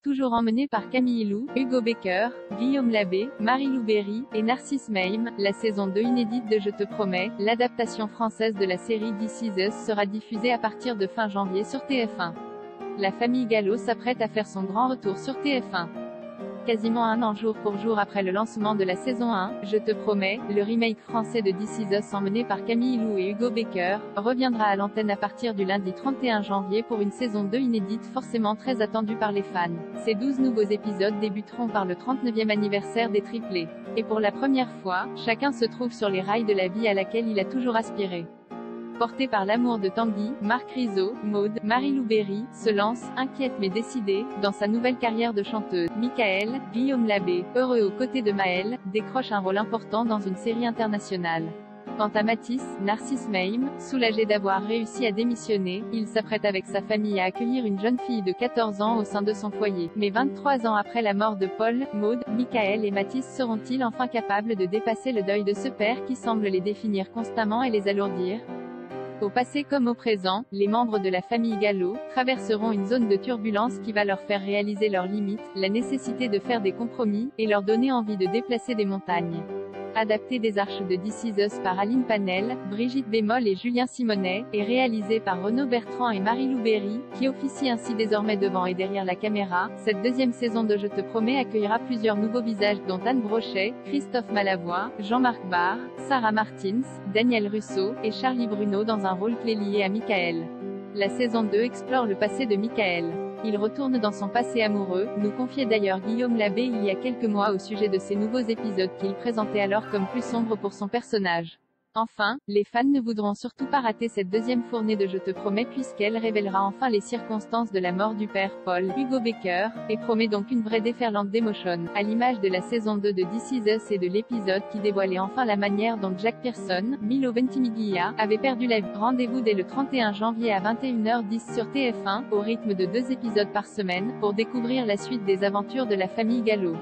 toujours emmenés par Camille Lou, Hugo Becker, Guillaume Labbé, Marie-Lou Berry, et Narcisse Meym. La saison 2 inédite de Je te promets, l'adaptation française de la série This Is Us sera diffusée à partir de fin janvier sur TF1. La famille Gallo s'apprête à faire son grand retour sur TF1. Quasiment un an jour pour jour après le lancement de la saison 1, Je te promets, le remake français de This Is Us emmené par Camille Lou et Hugo Becker, reviendra à l'antenne à partir du lundi 31 janvier pour une saison 2 inédite forcément très attendue par les fans. Ces 12 nouveaux épisodes débuteront par le 39e anniversaire des triplés. Et pour la première fois, chacun se trouve sur les rails de la vie à laquelle il a toujours aspiré. Porté par l'amour de Tanguy, Marc Rizzo, Maud, Marie-Lou Berry, se lance, inquiète mais décidée, dans sa nouvelle carrière de chanteuse. Michael, Guillaume Labbé, heureux aux côtés de Maëlle, décroche un rôle important dans une série internationale. Quant à Mathis, Narcisse Meym, soulagé d'avoir réussi à démissionner, il s'apprête avec sa famille à accueillir une jeune fille de 14 ans au sein de son foyer. Mais 23 ans après la mort de Paul, Maud, Michael et Mathis seront-ils enfin capables de dépasser le deuil de ce père qui semble les définir constamment et les alourdir ? Au passé comme au présent, les membres de la famille Gallo traverseront une zone de turbulence qui va leur faire réaliser leurs limites, la nécessité de faire des compromis, et leur donner envie de déplacer des montagnes. Adapté des Arches de This Is Us par Aline Panel, Brigitte Bémol et Julien Simonet, et réalisé par Renaud Bertrand et Marie-Lou Berry, qui officient ainsi désormais devant et derrière la caméra, cette deuxième saison de Je te promets accueillera plusieurs nouveaux visages dont Anne Brochet, Christophe Malavoie, Jean-Marc Barr, Sarah Martins, Daniel Russo, et Charlie Bruno dans un rôle clé lié à Michael. La saison 2 explore le passé de Michael. Il retourne dans son passé amoureux, nous confiait d'ailleurs Guillaume Labbé il y a quelques mois au sujet de ces nouveaux épisodes qu'il présentait alors comme plus sombres pour son personnage. Enfin, les fans ne voudront surtout pas rater cette deuxième fournée de Je te promets puisqu'elle révélera enfin les circonstances de la mort du père Paul, Hugo Becker, et promet donc une vraie déferlante d'émotions, à l'image de la saison 2 de This Is Us et de l'épisode qui dévoilait enfin la manière dont Jack Pearson, Milo Ventimiglia, avait perdu la vie. Rendez-vous dès le 31 janvier à 21h10 sur TF1, au rythme de 2 épisodes par semaine, pour découvrir la suite des aventures de la famille Gallo.